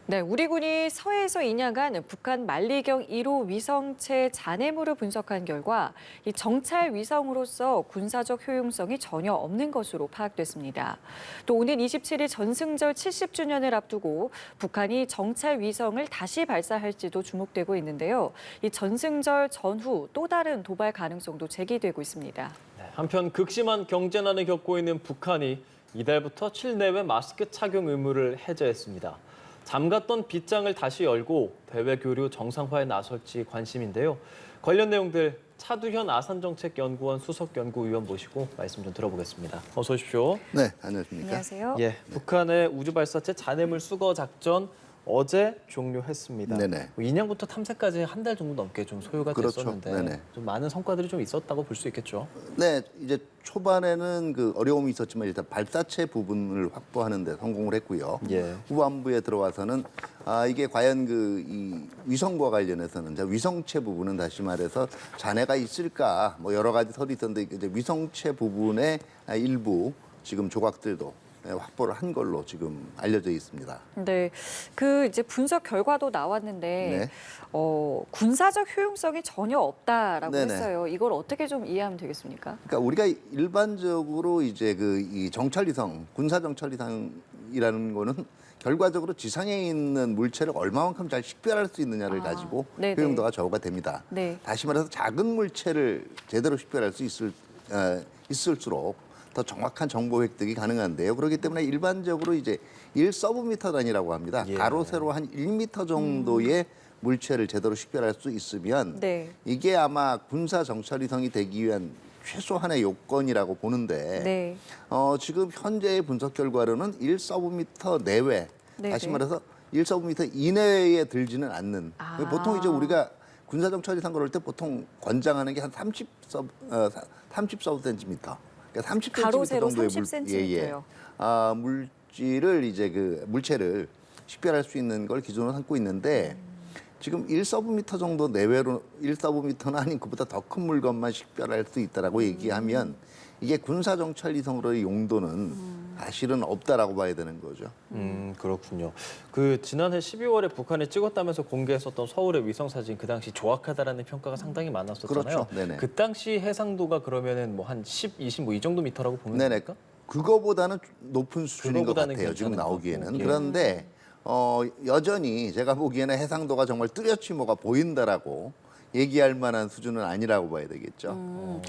네, 우리 군이 서해에서 인양한 북한 만리경 1호 위성체 잔해물을 분석한 결과 이 정찰 위성으로서 군사적 효용성이 전혀 없는 것으로 파악됐습니다. 또 오는 27일 전승절 70주년을 앞두고 북한이 정찰 위성을 다시 발사할지도 주목되고 있는데요. 이 전승절 전후 또 다른 도발 가능성도 제기되고 있습니다. 한편 극심한 경제난을 겪고 있는 북한이 이달부터 실내외 마스크 착용 의무를 해제했습니다. 잠갔던 빗장을 다시 열고 대외 교류 정상화에 나설지 관심인데요. 관련 내용들 차두현 아산정책연구원 수석연구위원 모시고 말씀 좀 들어보겠습니다. 어서 오십시오. 네, 안녕하십니까. 안녕하세요. 예, 북한의 우주발사체 잔해물 수거 작전 어제 종료했습니다. 네네. 인양부터 탐색까지 한 달 정도 넘게 좀 소요가 그렇죠. 됐었는데 네네. 좀 많은 성과들이 좀 있었다고 볼 수 있겠죠. 네, 이제 초반에는 그 어려움이 있었지만 일단 발사체 부분을 확보하는 데 성공을 했고요. 예. 후반부에 들어와서는 이게 과연 이 위성과 관련해서는 이제 위성체 부분은 다시 말해서 잔해가 있을까 뭐 여러 가지 설이 있었는데 이제 위성체 부분의 일부 지금 조각들도 확보를 한 걸로 지금 알려져 있습니다. 네, 그 이제 분석 결과도 나왔는데 네. 군사적 효용성이 전혀 없다라고 네네. 했어요. 이걸 어떻게 좀 이해하면 되겠습니까? 그러니까 우리가 일반적으로 이제 이 정찰위성, 군사 정찰위성이라는 거는 결과적으로 지상에 있는 물체를 얼마만큼 잘 식별할 수 있느냐를 가지고 네네. 효용도가 좌우가 됩니다. 네. 다시 말해서 작은 물체를 제대로 식별할 수 있을수록 더 정확한 정보 획득이 가능한데요. 그렇기 때문에 일반적으로 이제 1서브미터 단위라고 합니다. 예. 가로 세로 한 1미터 정도의 물체를 제대로 식별할 수 있으면 네. 이게 아마 군사 정찰위성이 되기 위한 최소한의 요건이라고 보는데 네. 지금 현재의 분석 결과로는 1서브미터 내외, 네네. 다시 말해서 1서브미터 이내에 들지는 않는. 보통 이제 우리가 군사 정찰위성 그럴 때 보통 권장하는 게 한 30서브센티미터. 그러니까 30cm 가로 세로 정도의 30cm요. 물질을 이제 물체를 식별할 수 있는 걸 기준으로 삼고 있는데 지금 1서브미터 정도 내외로 1서브미터는 아닌 그보다 더 큰 물건만 식별할 수 있다라고 얘기하면 이게 군사 정찰위성으로의 용도는 사실은 없다라고 봐야 되는 거죠. 그렇군요. 그 지난해 12월에 북한이 찍었다면서 공개했었던 서울의 위성 사진 그 당시 조악하다라는 평가가 상당히 많았었잖아요. 그렇죠. 네네. 그 당시 해상도가 그러면은 뭐 한 10, 20 뭐 이 정도 미터라고 보면 네네. 됩니까? 그거보다는 높은 수준인 것 그거보다는 같아요. 지금 괜찮은 것 나오기에는. 같고. 예. 그런데 여전히 제가 보기에는 해상도가 정말 뚜렷이 뭐가 보인다라고 얘기할 만한 수준은 아니라고 봐야 되겠죠.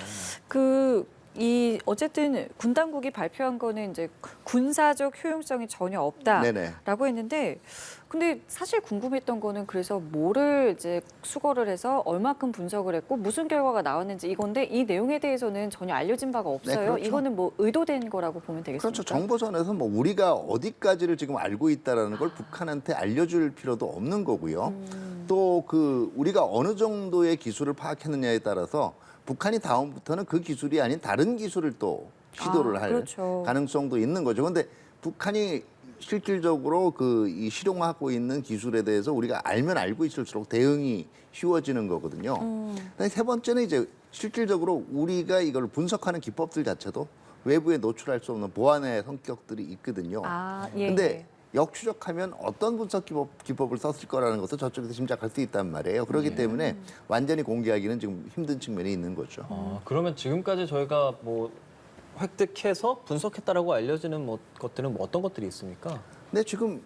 어쨌든 군 당국이 발표한 거는 이제 군사적 효용성이 전혀 없다라고 네네. 했는데, 근데 사실 궁금했던 거는 그래서 뭐를 이제 수거를 해서 얼마큼 분석을 했고 무슨 결과가 나왔는지 이건데 이 내용에 대해서는 전혀 알려진 바가 없어요. 네, 그렇죠. 이거는 뭐 의도된 거라고 보면 되겠습니까? 그렇죠. 정보전에서 뭐 우리가 어디까지를 지금 알고 있다라는 걸 북한한테 알려줄 필요도 없는 거고요. 또 우리가 어느 정도의 기술을 파악했느냐에 따라서 북한이 다음부터는 그 기술이 아닌 다른 기술을 또 시도를 할 그렇죠. 가능성도 있는 거죠. 그런데 북한이 실질적으로 이 실용하고 있는 기술에 대해서 우리가 알면 알고 있을수록 대응이 쉬워지는 거거든요. 근데 세 번째는 이제 실질적으로 우리가 이걸 분석하는 기법들 자체도 외부에 노출할 수 없는 보안의 성격들이 있거든요. 예. 근데 역추적하면 어떤 분석 기법을 썼을 거라는 것을 저쪽에서 짐작할 수 있단 말이에요. 그렇기 때문에 완전히 공개하기는 지금 힘든 측면이 있는 거죠. 그러면 지금까지 저희가 뭐 획득해서 분석했다라고 알려지는 것들은 뭐 어떤 것들이 있습니까? 근데 지금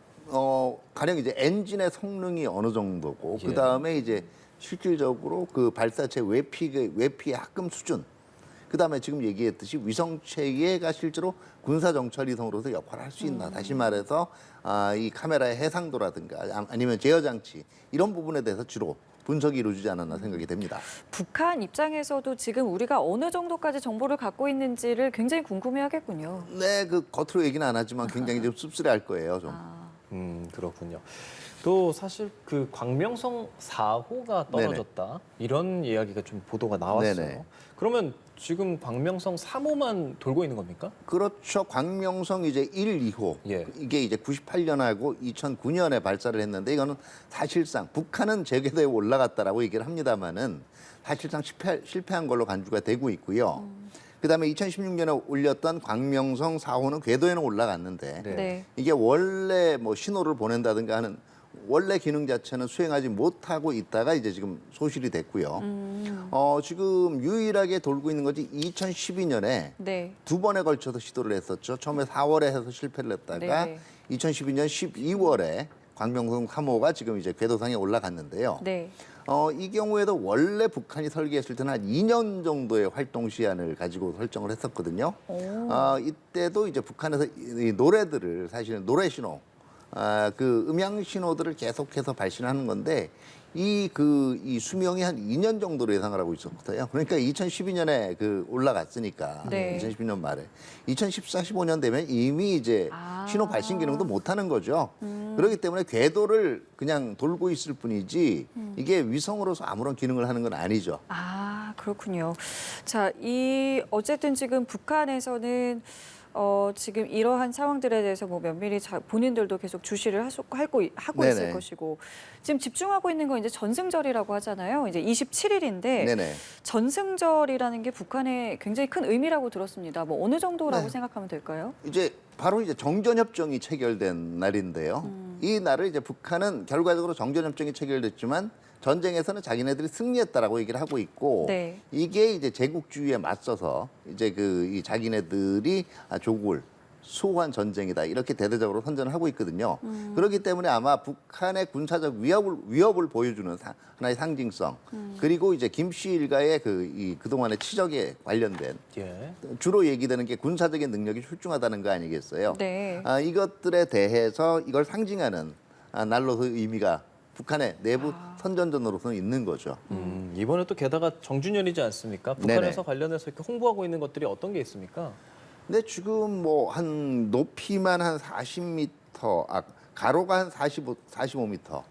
가령 이제 엔진의 성능이 어느 정도고 예. 그 다음에 이제 실질적으로 그 발사체 외피의 합금 수준. 그 다음에 지금 얘기했듯이 위성체계가 실제로 군사 정찰위성으로서 역할을 할 수 있나. 다시 말해서 이 카메라의 해상도라든가 아니면 제어 장치 이런 부분에 대해서 주로 분석이 이루어지지 않았나 생각이 됩니다. 북한 입장에서도 지금 우리가 어느 정도까지 정보를 갖고 있는지를 굉장히 궁금해하겠군요. 네, 겉으로 얘기는 안 하지만 굉장히 좀 씁쓸해할 거예요, 좀. 그렇군요. 또 사실 그 광명성 4호가 떨어졌다 이런 이야기가 좀 보도가 나왔어요. 네네. 그러면 지금 광명성 3호만 돌고 있는 겁니까? 그렇죠. 광명성 이제 1, 2호. 예. 이게 이제 98년하고 2009년에 발사를 했는데 이거는 사실상 북한은 제궤도에 올라갔다라고 얘기를 합니다만은 사실상 실패한 걸로 간주가 되고 있고요. 그다음에 2016년에 올렸던 광명성 4호는 궤도에는 올라갔는데 네. 네. 이게 원래 뭐 신호를 보낸다든가 하는 원래 기능 자체는 수행하지 못하고 있다가 이제 지금 소실이 됐고요. 지금 유일하게 돌고 있는 것이 2012년에 네. 두 번에 걸쳐서 시도를 했었죠. 처음에 4월에 해서 실패를 했다가 네. 2012년 12월에 광명성 3호가 지금 이제 궤도상에 올라갔는데요. 네. 이 경우에도 원래 북한이 설계했을 때는 한 2년 정도의 활동 시한을 가지고 설정을 했었거든요. 이때도 이제 북한에서 이 노래들을 사실은 노래 신호, 그 음향 신호들을 계속해서 발신하는 건데 이 수명이 한 2년 정도로 예상을 하고 있었거든요. 그러니까 2012년에 올라갔으니까 네. 2012년 말에 2014, 15년 되면 이미 이제 신호 발신 기능도 못 하는 거죠. 그렇기 때문에 궤도를 그냥 돌고 있을 뿐이지 이게 위성으로서 아무런 기능을 하는 건 아니죠. 아, 그렇군요. 자, 어쨌든 지금 북한에서는 지금 이러한 상황들에 대해서 뭐 면밀히 본인들도 계속 주시를 하고 있을 네네. 것이고 지금 집중하고 있는 건 이제 전승절이라고 하잖아요. 이제 27일인데 네네. 전승절이라는 게 북한에 굉장히 큰 의미라고 들었습니다. 뭐 어느 정도라고 네. 생각하면 될까요? 이제 바로 이제 정전협정이 체결된 날인데요. 이 날을 이제 북한은 결과적으로 정전협정이 체결됐지만 전쟁에서는 자기네들이 승리했다라고 얘기를 하고 있고 네. 이게 이제 제국주의에 맞서서 이제 이 자기네들이 조국을 수호한 전쟁이다 이렇게 대대적으로 선전을 하고 있거든요. 그렇기 때문에 아마 북한의 군사적 위협을 보여주는 하나의 상징성 그리고 이제 김씨 일가의 그동안의 치적에 관련된 예. 주로 얘기되는 게 군사적인 능력이 출중하다는 거 아니겠어요? 네. 이것들에 대해서 이걸 상징하는 날로서 의미가 북한의 내부 선전전으로서는 있는 거죠. 이번에 또 게다가 정준연이지 않습니까? 북한에서 관련해서 이렇게 홍보하고 있는 것들이 어떤 게 있습니까? 근데 지금 뭐 한 높이만 한 40m, 가로가 한 45m,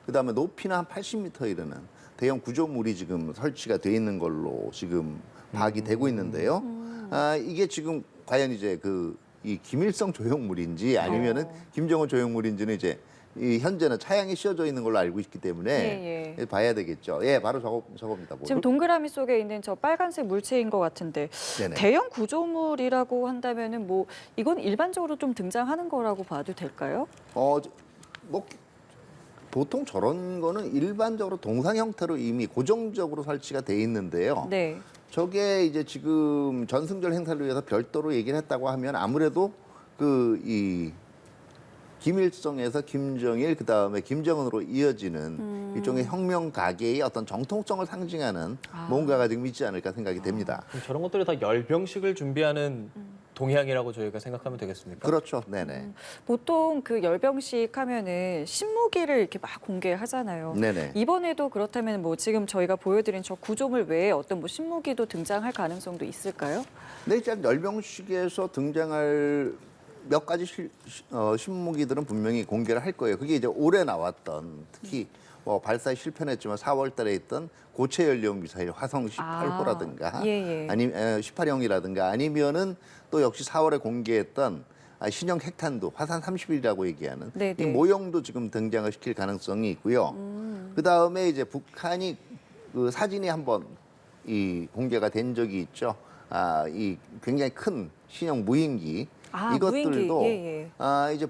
그다음에 높이는 한 80m 이르는 대형 구조물이 지금 설치가 돼 있는 걸로 지금 파악이 되고 있는데요. 이게 지금 과연 이제 이 김일성 조형물인지 아니면은 김정은 조형물인지는 이제 현재는 차양이 씌워져 있는 걸로 알고 있기 때문에 봐야 되겠죠. 예, 바로 저겁니다. 지금 동그라미 속에 있는 저 빨간색 물체인 것 같은데 네네. 대형 구조물이라고 한다면은 뭐 이건 일반적으로 좀 등장하는 거라고 봐도 될까요? 뭐 보통 저런 거는 일반적으로 동상 형태로 이미 고정적으로 설치가 돼 있는데요. 네. 저게 이제 지금 전승절 행사를 위해서 별도로 얘기를 했다고 하면 아무래도 이 김일성에서 김정일 그다음에 김정은으로 이어지는 일종의 혁명 가계의 어떤 정통성을 상징하는 뭔가가 지금 있지 않을까 생각이 됩니다. 그럼 저런 것들이 다 열병식을 준비하는 동향이라고 저희가 생각하면 되겠습니까? 그렇죠. 네네. 보통 그 열병식 하면은 신무기를 이렇게 막 공개하잖아요. 네네. 이번에도 그렇다면 뭐 지금 저희가 보여드린 저 구조물 외에 어떤 뭐 신무기도 등장할 가능성도 있을까요? 네, 일단 열병식에서 등장할 몇 가지 신무기들은 분명히 공개를 할 거예요. 그게 이제 올해 나왔던 특히 뭐 발사에 실패는 했지만 4월 달에 있던 고체 연료용 미사일 화성 18호라든가 아니 18형이라든가 아니면은 또 역시 4월에 공개했던 신형 핵탄두 화산 30일이라고 얘기하는 이 모형도 지금 등장을 시킬 가능성이 있고요. 그다음에 이제 북한이 그 사진이 한번 공개가 된 적이 있죠. 이 굉장히 큰 신형 무인기 이것들도 이제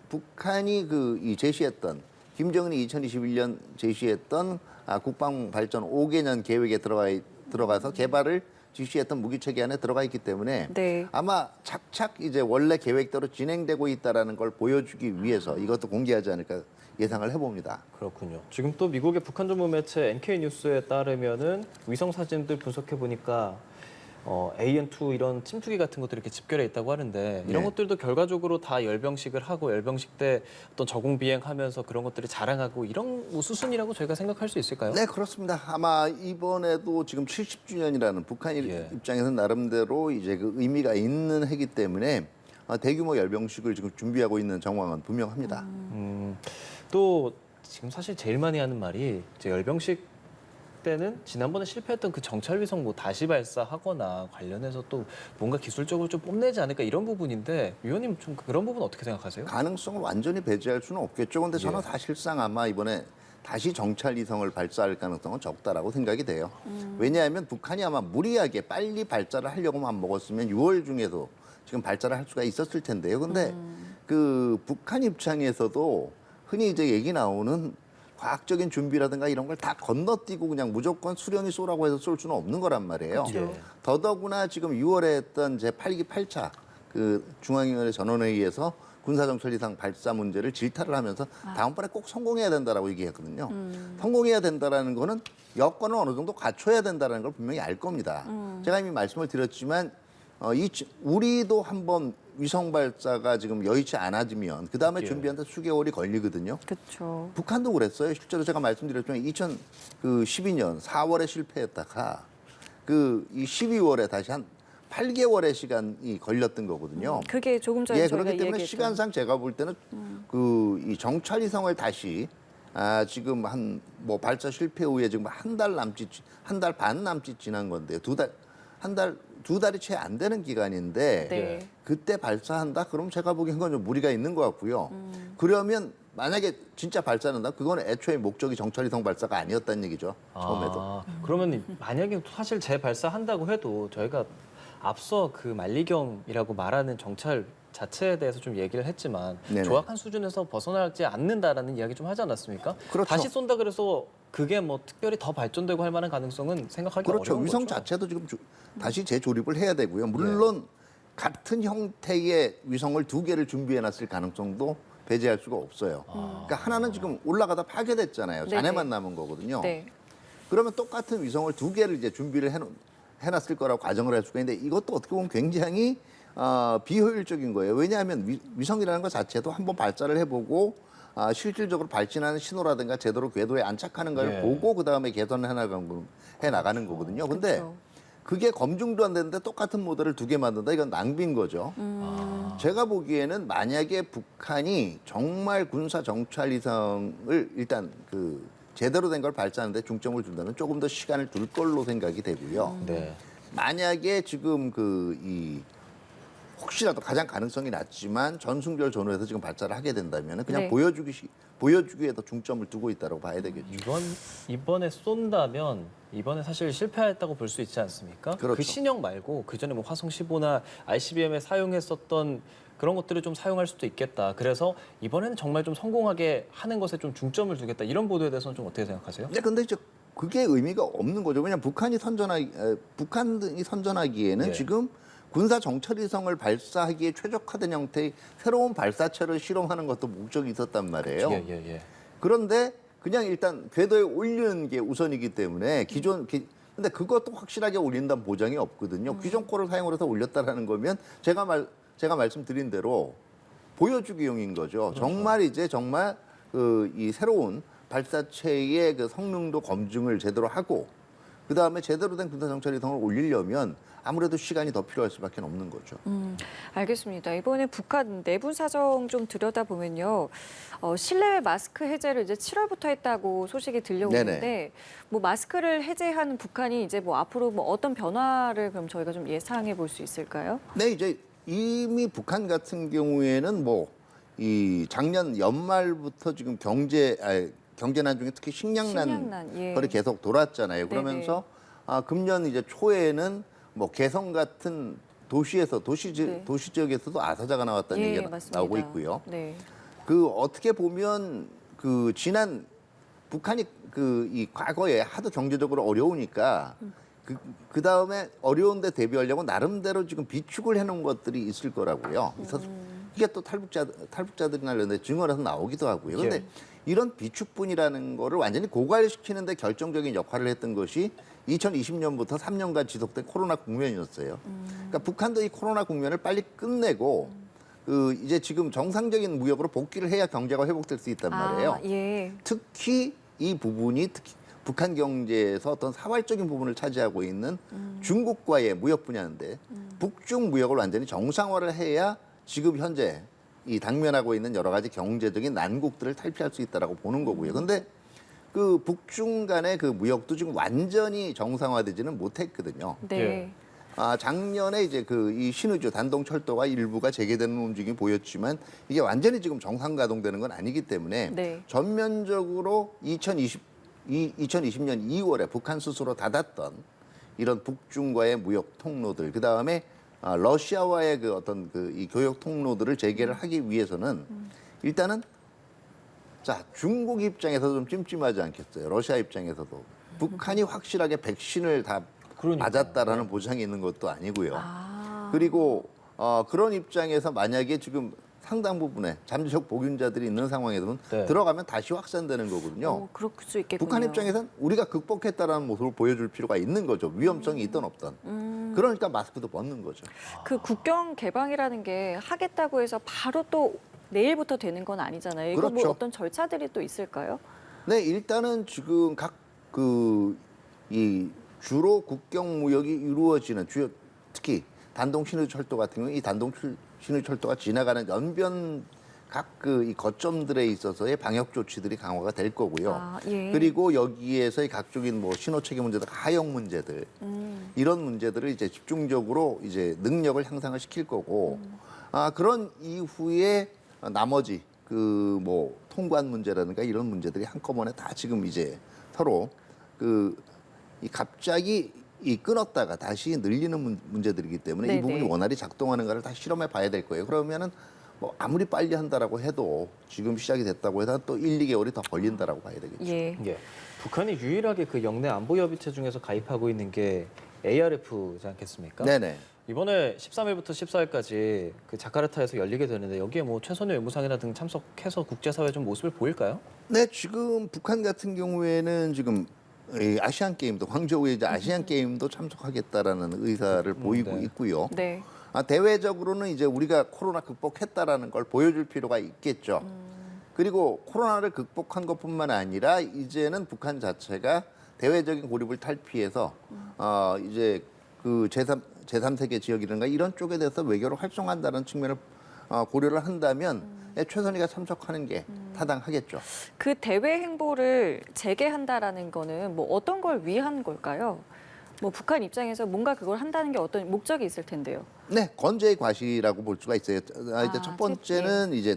북한이 제시했던 김정은이 2021년 제시했던 국방 발전 5개년 계획에 들어가서 개발을 지시했던 무기 체계 안에 들어가 있기 때문에 아마 착착 이제 원래 계획대로 진행되고 있다라는 걸 보여주기 위해서 이것도 공개하지 않을까 예상을 해봅니다. 그렇군요. 지금 또 미국의 북한 전문 매체 NK 뉴스에 따르면은 위성 사진들 분석해 보니까 AN2 이런 침투기 같은 것들이 이렇게 집결해 있다고 하는데 이런 것들도 결과적으로 다 열병식을 하고 열병식 때 어떤 저공 비행하면서 그런 것들을 자랑하고 이런 뭐 수순이라고 저희가 생각할 수 있을까요? 네, 그렇습니다. 아마 이번에도 지금 70주년이라는 북한 입장에서는 나름대로 이제 그 의미가 있는 해기 때문에 대규모 열병식을 지금 준비하고 있는 정황은 분명합니다. 또 지금 사실 제일 많이 하는 말이 이제 열병식 때는 지난번에 실패했던 그 정찰 위성 뭐 다시 발사하거나 관련해서 또 뭔가 기술적으로 좀 뽐내지 않을까 이런 부분인데 위원님 좀 그런 부분 어떻게 생각하세요? 가능성을 완전히 배제할 수는 없겠죠. 근데 저는 사실상 아마 이번에 다시 정찰 위성을 발사할 가능성은 적다라고 생각이 돼요. 왜냐하면 북한이 아마 무리하게 빨리 발사를 하려고만 먹었으면 6월 중에도 지금 발사를 할 수가 있었을 텐데요. 근데 그 북한 입장에서도 흔히 이제 얘기 나오는 과학적인 준비라든가 이런 걸 다 건너뛰고 그냥 무조건 수령이 쏘라고 해서 쏠 수는 없는 거란 말이에요. 그렇죠. 더더구나 지금 6월에 했던 제8기 8차 그 중앙위원회 전원회의에서 군사정찰 이상 발사 문제를 질타를 하면서 다음번에 꼭 성공해야 된다라고 얘기했거든요. 성공해야 된다라는 거는 여건을 어느 정도 갖춰야 된다는 걸 분명히 알 겁니다. 제가 이미 말씀을 드렸지만 우리도 한번 위성 발사가 지금 여의치 않아지면 그 다음에 예. 준비하는데 수개월이 걸리거든요. 그렇죠. 북한도 그랬어요. 실제로 제가 말씀드렸지만 2012년 4월에 실패했다가 이 12월에 다시 한 8개월의 시간이 걸렸던 거거든요. 그게 조금 전에 예, 저희가 그렇기 때문에 얘기했던 시간상 제가 볼 때는 이 정찰 위성을 다시 지금 발사 실패 후에 지금 한 달 반 남짓 지난 건데요. 두 달이 채 안 되는 기간인데 네. 그때 발사한다? 그럼 제가 보기엔 그건 좀 무리가 있는 것 같고요. 그러면 만약에 진짜 발사한다? 그건 애초에 목적이 정찰위성 발사가 아니었다는 얘기죠. 처음에도. 그러면 만약에 사실 재발사한다고 해도 저희가 앞서 그 만리경이라고 말하는 정찰 자체에 대해서 좀 얘기를 했지만 네네. 조악한 수준에서 벗어나지 않는다라는 이야기 좀 하지 않았습니까? 그렇죠. 다시 쏜다 그래서 그게 뭐 특별히 더 발전되고 할 만한 가능성은 생각하기 그렇죠. 어려운 위성 거죠. 자체도 지금 다시 재조립을 해야 되고요. 물론 같은 형태의 위성을 두 개를 준비해놨을 가능성도 배제할 수가 없어요. 그러니까 하나는 지금 올라가다 파괴됐잖아요. 네네. 잔해만 남은 거거든요. 네. 그러면 똑같은 위성을 두 개를 이제 준비를 해놨을 거라고 가정을 할 수가 있는데 이것도 어떻게 보면 굉장히 비효율적인 거예요. 왜냐하면 위성이라는 것 자체도 한번 발사를 해보고 실질적으로 발진하는 신호라든가 제대로 궤도에 안착하는 걸 예. 보고 그다음에 개선해 나가는 거거든요. 근데 그렇죠. 그게 검증도 안 되는데 똑같은 모델을 두 개 만든다? 이건 낭비인 거죠. 제가 보기에는 만약에 북한이 정말 군사 정찰 위성을 일단 제대로 된 걸 발사하는데 중점을 준다면 조금 더 시간을 둘 걸로 생각이 되고요. 네. 만약에 지금 혹시라도 가장 가능성이 낮지만 전승절 전후에서 지금 발사를 하게 된다면 그냥 네. 보여주기에 더 중점을 두고 있다고 봐야 되겠죠. 이번에 쏜다면 이번에 사실 실패했다고 볼 수 있지 않습니까? 그렇죠. 그 신형 말고 그 전에 뭐 화성 15나 ICBM에 사용했었던 그런 것들을 좀 사용할 수도 있겠다. 그래서 이번에는 정말 좀 성공하게 하는 것에 좀 중점을 두겠다. 이런 보도에 대해서는 좀 어떻게 생각하세요? 네, 근데 이제 그게 의미가 없는 거죠. 왜냐하면 북한이 선전하기에는 네. 지금 군사 정찰위성을 발사하기에 최적화된 형태의 새로운 발사체를 실험하는 것도 목적이 있었단 말이에요. 예. 그런데 그냥 일단 궤도에 올리는 게 우선이기 때문에 근데 그것도 확실하게 올린다는 보장이 없거든요. 기존 코를 사용을 해서 올렸다라는 거면 제가 말씀드린 대로 보여주기용인 거죠. 정말 이 새로운 발사체의 성능도 검증을 제대로 하고 그 다음에 제대로 된 군사 정찰 위성을 올리려면 아무래도 시간이 더 필요할 수밖에 없는 거죠. 알겠습니다. 이번에 북한 내부 사정 좀 들여다보면요. 실내외 마스크 해제를 이제 7월부터 했다고 소식이 들려오는데 뭐 마스크를 해제한 북한이 이제 뭐 앞으로 뭐 어떤 변화를 그럼 저희가 좀 예상해 볼 수 있을까요? 네, 이제 이미 북한 같은 경우에는 이 작년 연말부터 지금 경제난 중에 특히 식량난 예. 거리 계속 돌았잖아요. 그러면서 금년 이제 초에는 개성 같은 도시 지역에서도 아사자가 나왔다는 예, 얘기가 맞습니다. 나오고 있고요. 네. 어떻게 보면 지난 북한이 이 과거에 하도 경제적으로 어려우니까 그 다음에 어려운데 대비하려고 나름대로 지금 비축을 해놓은 것들이 있을 거라고요. 이게 또 탈북자들이나 이런 데 증언에서 나오기도 하고요. 그런데 예. 이런 비축분이라는 거를 완전히 고갈시키는 데 결정적인 역할을 했던 것이 2020년부터 3년간 지속된 코로나 국면이었어요. 그러니까 북한도 이 코로나 국면을 빨리 끝내고 이제 지금 정상적인 무역으로 복귀를 해야 경제가 회복될 수 있단 말이에요. 예. 특히 이 부분이 북한 경제에서 어떤 사활적인 부분을 차지하고 있는 중국과의 무역 분야인데 북중 무역을 완전히 정상화를 해야 지금 현재 이 당면하고 있는 여러 가지 경제적인 난국들을 탈피할 수 있다라고 보는 거고요. 근데 북중 간의 무역도 지금 완전히 정상화되지는 못했거든요. 네. 작년에 이제 이 신의주 단동철도가 일부가 재개되는 움직임이 보였지만 이게 완전히 지금 정상 가동되는 건 아니기 때문에 네. 전면적으로 2020년 2월에 북한 스스로 닫았던 이런 북중과의 무역 통로들, 그 다음에 러시아와의 이 교역 통로들을 재개를 하기 위해서는 일단은 자, 중국 입장에서도 좀 찜찜하지 않겠어요? 러시아 입장에서도. 북한이 확실하게 백신을 다 그러니까요. 맞았다라는 보장이 있는 것도 아니고요. 아. 그리고 그런 입장에서 만약에 지금 상당 부분의 잠재적 보균자들이 있는 상황에서는 네. 들어가면 다시 확산되는 거거든요. 그럴 수 있겠군요. 북한 입장에서는 우리가 극복했다라는 모습을 보여줄 필요가 있는 거죠. 위험성이 있든 없든. 그러니까 마스크도 벗는 거죠. 그 국경 개방이라는 게 하겠다고 해서 바로 또 내일부터 되는 건 아니잖아요. 이거 뭐 그렇죠. 어떤 절차들이 또 있을까요? 네, 일단은 지금 각 이 주로 국경 무역이 이루어지는 주요 특히 단동 신의철도 같은 경우 이 단동 신의철도가 지나가는 연변 각 이 거점들에 있어서의 방역 조치들이 강화가 될 거고요. 아, 예. 그리고 여기에서의 각종인 뭐 신호 체계 문제들, 하역 문제들 이런 문제들을 이제 집중적으로 이제 능력을 향상을 시킬 거고 그런 이후에 나머지 그 뭐 통관 문제라든가 이런 문제들이 한꺼번에 다 지금 이제 서로 이 갑자기 끊었다가 다시 늘리는 문제들이기 때문에 네네. 이 부분이 원활히 작동하는가를 다 실험해 봐야 될 거예요. 그러면은 뭐 아무리 빨리 한다라고 해도 지금 시작이 됐다고 해도 또 1, 2개월이 더 걸린다라고 봐야 되겠죠. 예. 예. 북한이 유일하게 그 영내 안보 협의체 중에서 가입하고 있는 게 ARF지 않겠습니까? 네네. 이번에 13일부터 14일까지 그 자카르타에서 열리게 되는데 여기에 뭐 최선의 외무상이나 등 참석해서 국제사회 좀 모습을 보일까요? 네, 지금 북한 같은 경우에는 지금 이 아시안 게임도 광저우에 이제 아시안 게임도 참석하겠다라는 의사를 보이고 네. 있고요. 네. 대외적으로는 이제 우리가 코로나 극복했다라는 걸 보여줄 필요가 있겠죠. 그리고 코로나를 극복한 것뿐만 아니라 이제는 북한 자체가 대외적인 고립을 탈피해서 이제 그 제3세계 지역이라든가 이런 쪽에 대해서 외교를 활성화한다는 측면을 고려를 한다면 최선희가 참석하는 게 타당하겠죠. 그 대외 행보를 재개한다라는 거는 뭐 어떤 걸 위한 걸까요? 뭐 북한 입장에서 뭔가 그걸 한다는 게 어떤 목적이 있을 텐데요. 네, 건재의 과시라고 볼 수가 있어요. 이제 첫 번째는 이제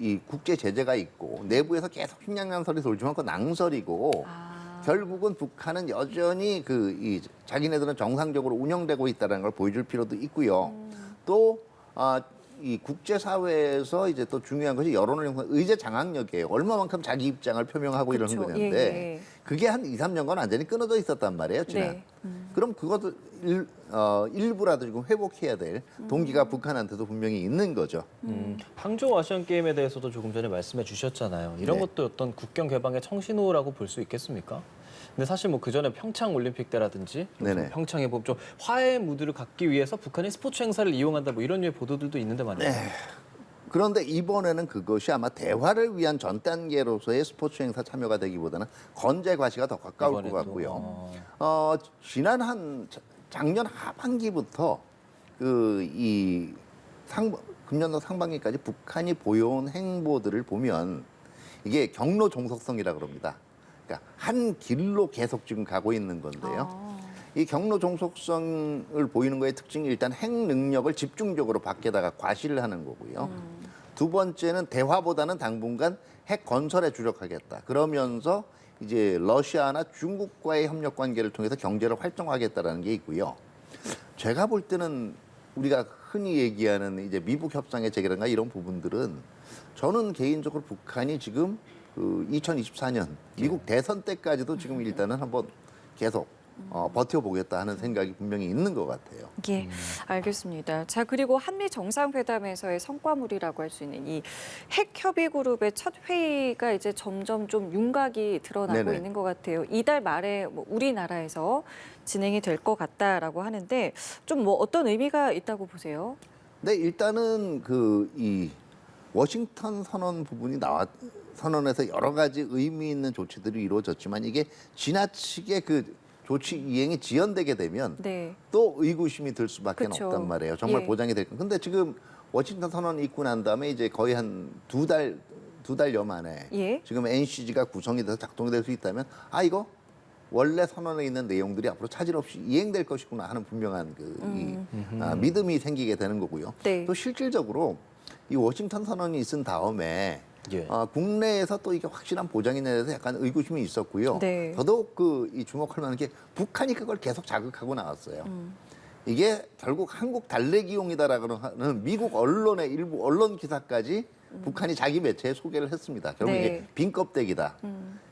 이 국제 제재가 있고 내부에서 계속 휘냥난설이 돌지만 그 낭설이고 결국은 북한은 여전히 이 자기네들은 정상적으로 운영되고 있다는 걸 보여줄 필요도 있고요. 또 이 국제사회에서 이제 또 중요한 것이 여론을 형성, 의제 장악력이에요. 얼마만큼 자기 입장을 표명하고 그렇죠. 이러는 건데 예, 예. 그게 한 2, 3년간 완전히 끊어져 있었단 말이에요, 지난. 네. 그럼 그것도 일부라도 지금 회복해야 될 동기가 북한한테도 분명히 있는 거죠. 항저우 아시안 게임에 대해서도 조금 전에 말씀해 주셨잖아요. 이런 네. 것도 어떤 국경 개방의 청신호라고 볼 수 있겠습니까? 근데 사실 뭐 그 전에 평창 올림픽 때라든지 네네. 평창에 보면 좀 화해의 무드를 갖기 위해서 북한이 스포츠 행사를 이용한다 뭐 이런 류의 보도들도 있는데 말이에요. 네. 그런데 이번에는 그것이 아마 대화를 위한 전 단계로서의 스포츠 행사 참여가 되기보다는 건재 과시가 더 가까울 것 이번에도. 같고요. 지난 작년 하반기부터 금년도 상반기까지 북한이 보여온 행보들을 보면 이게 경로 종속성이라 그럽니다. 그러니까 한 길로 계속 지금 가고 있는 건데요. 이 경로 종속성을 보이는 거의 특징이 일단 핵 능력을 집중적으로 밖에다가 과시를 하는 거고요. 두 번째는 대화보다는 당분간 핵 건설에 주력하겠다. 그러면서 이제 러시아나 중국과의 협력 관계를 통해서 경제를 활성화하겠다라는 게 있고요. 제가 볼 때는 우리가 흔히 얘기하는 이제 미북 협상의 재개라든가 이런 부분들은 저는 개인적으로 북한이 지금 2024년 미국 대선 때까지도 지금 일단은 한번 계속 버텨보겠다 하는 생각이 분명히 있는 것 같아요. 예, 알겠습니다. 자, 그리고 한미 정상회담에서의 성과물이라고 할 수 있는 이 핵 협의 그룹의 첫 회의가 이제 점점 좀 윤곽이 드러나고 네네. 있는 것 같아요. 이달 말에 뭐 우리나라에서 진행이 될 것 같다라고 하는데 좀 뭐 어떤 의미가 있다고 보세요? 네, 일단은 이 워싱턴 선언 부분이 선언에서 여러 가지 의미 있는 조치들이 이루어졌지만 이게 지나치게 조치 이행이 지연되게 되면 네. 또 의구심이 들 수밖에 그쵸. 없단 말이에요. 정말 예. 보장이 될 건. 근데 지금 워싱턴 선언 있고 난 다음에 이제 거의 한 두 달여 만에 예. 지금 NCG가 구성이 돼서 작동이 될 수 있다면 이거 원래 선언에 있는 내용들이 앞으로 차질 없이 이행될 것이구나 하는 분명한 믿음이 생기게 되는 거고요. 네. 또 실질적으로 이 워싱턴 선언이 있은 다음에 예. 국내에서 또 이게 확실한 보장에 대해서 약간 의구심이 있었고요. 네. 더더욱 이 주목할 만한 게 북한이 그걸 계속 자극하고 나왔어요. 이게 결국 한국 달래기용이다라고 하는 미국 언론의 일부 언론 기사까지 북한이 자기 매체에 소개를 했습니다. 결국 네. 이게 빈 껍데기다.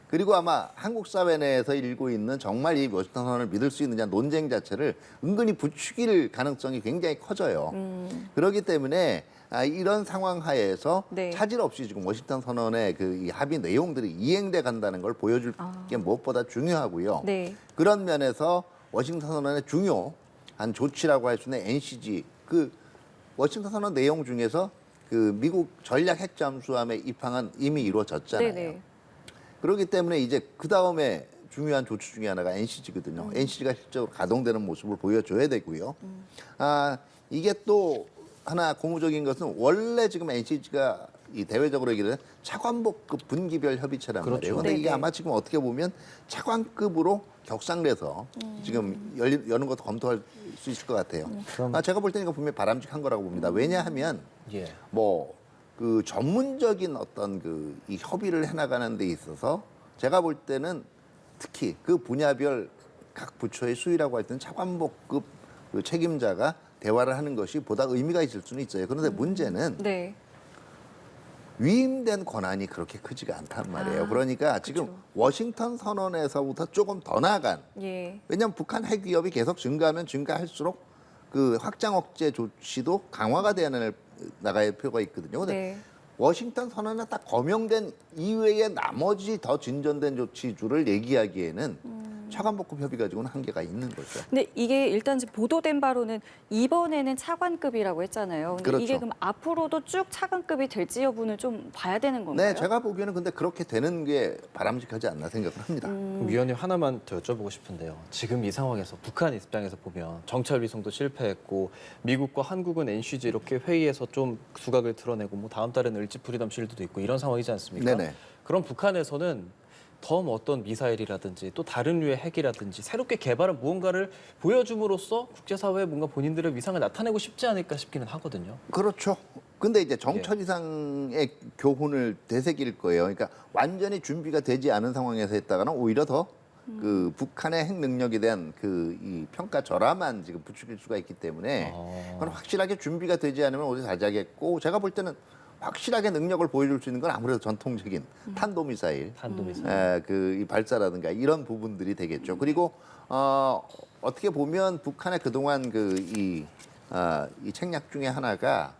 그리고 아마 한국 사회 내에서 일고 있는 정말 이 워싱턴 선언을 믿을 수 있느냐 논쟁 자체를 은근히 부추길 가능성이 굉장히 커져요. 그렇기 때문에 이런 상황 하에서 네. 차질 없이 지금 워싱턴 선언의 그 이 합의 내용들이 이행돼 간다는 걸 보여줄 게 무엇보다 중요하고요. 네. 그런 면에서 워싱턴 선언의 중요한 조치라고 할 수 있는 NCG 그 워싱턴 선언 내용 중에서 그 미국 전략 핵 잠수함의 입항은 이미 이루어졌잖아요. 네네. 그렇기 때문에 이제 그 다음에 중요한 조치 중에 하나가 NCG거든요. NCG가 실제로 가동되는 모습을 보여줘야 되고요. 이게 또 하나 고무적인 것은 원래 지금 NCG가 이 대외적으로 얘기를 차관복급 분기별 협의체란 그렇죠. 말이에요. 근데 이게 네네. 아마 지금 어떻게 보면 차관급으로 격상돼서 지금 여는 것도 검토할 수 있을 것 같아요. 제가 볼 때는 이거 분명히 바람직한 거라고 봅니다. 왜냐하면 예. 뭐 그 전문적인 어떤 그 이 협의를 해나가는 데 있어서 제가 볼 때는 특히 그 분야별 각 부처의 수위라고 할 때는 차관복급 그 책임자가 대화를 하는 것이 보다 의미가 있을 수는 있어요. 그런데 문제는 네. 위임된 권한이 그렇게 크지가 않단 말이에요. 그러니까 지금 워싱턴 선언에서부터 조금 더 나아간 예. 왜냐하면 북한 핵 위협이 계속 증가하면 증가할수록 그 확장 억제 조치도 강화가 되어 나갈 필요가 있거든요. 근데 네. 워싱턴 선언에 딱 거명된 이외의 나머지 더 진전된 조치들을 얘기하기에는 차관복급 협의 가지고는 한계가 있는 거죠. 근데 이게 일단 지금 보도된 바로는 이번에는 차관급이라고 했잖아요. 근데 그렇죠. 이게 그럼 앞으로도 쭉 차관급이 될지 여부는 좀 봐야 되는 건가요? 네, 제가 보기에는 근데 그렇게 되는 게 바람직하지 않나 생각을 합니다. 그럼 위원님 하나만 더 여쭤보고 싶은데요. 지금 이 상황에서 북한 입장에서 보면 정찰 위성도 실패했고 미국과 한국은 NCG 이렇게 회의에서 좀 두각을 드러내고 뭐 다음 달에는 을지 프리덤 실드도 있고 이런 상황이지 않습니까? 네네. 그럼 북한에서는 더 뭐 어떤 미사일이라든지 또 다른 류의 핵이라든지 새롭게 개발한 무언가를 보여줌으로써 국제사회에 뭔가 본인들의 위상을 나타내고 싶지 않을까 싶기는 하거든요. 그렇죠. 근데 이제 정찰 이상의 교훈을 되새길 거예요. 그러니까 완전히 준비가 되지 않은 상황에서 했다가는 오히려 더 그 북한의 핵 능력에 대한 그 이 평가 절하만 지금 부추길 수가 있기 때문에 그건 확실하게 준비가 되지 않으면 오히려 자제하겠고 제가 볼 때는 확실하게 능력을 보여줄 수 있는 건 아무래도 전통적인 탄도미사일, 탄도미사일. 이 발사라든가 이런 부분들이 되겠죠. 그리고 어떻게 보면 북한의 그동안 이 책략 중에 하나가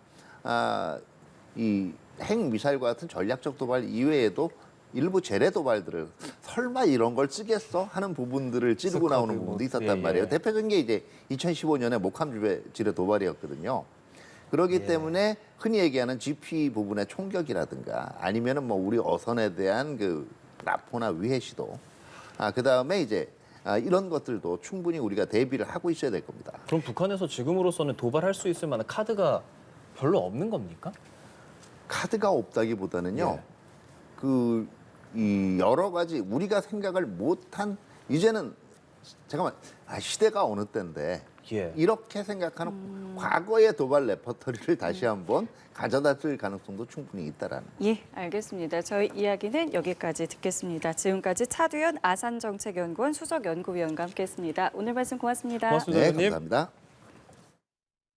이 핵 미사일과 같은 전략적 도발 이외에도 일부 재래 도발들을 설마 이런 걸 쓰겠어 하는 부분들을 찌르고 스커드 나오는 뭐, 부분도 있었단 예, 말이에요. 예. 대표적인 게 이제 2015년에 목함 지뢰 도발이었거든요. 그렇기 때문에 흔히 얘기하는 GP 부분의 총격이라든가 아니면은 뭐 우리 어선에 대한 그 납포나 위해 시도, 그 다음에 이제 이런 것들도 충분히 우리가 대비를 하고 있어야 될 겁니다. 그럼 북한에서 지금으로서는 도발할 수 있을 만한 카드가 별로 없는 겁니까? 카드가 없다기보다는요. 예. 이 여러 가지 우리가 생각을 못한 이제는 잠깐만 시대가 어느 때인데 예. 이렇게 생각하는 과거의 도발 레퍼토리를 다시 한번 가져다 쓸 가능성도 충분히 있다라는. 예, 알겠습니다. 저희 이야기는 여기까지 듣겠습니다. 지금까지 차두현 아산정책연구원 수석연구위원과 함께했습니다. 오늘 말씀 고맙습니다. 고맙습니다. 네, 위원님. 감사합니다.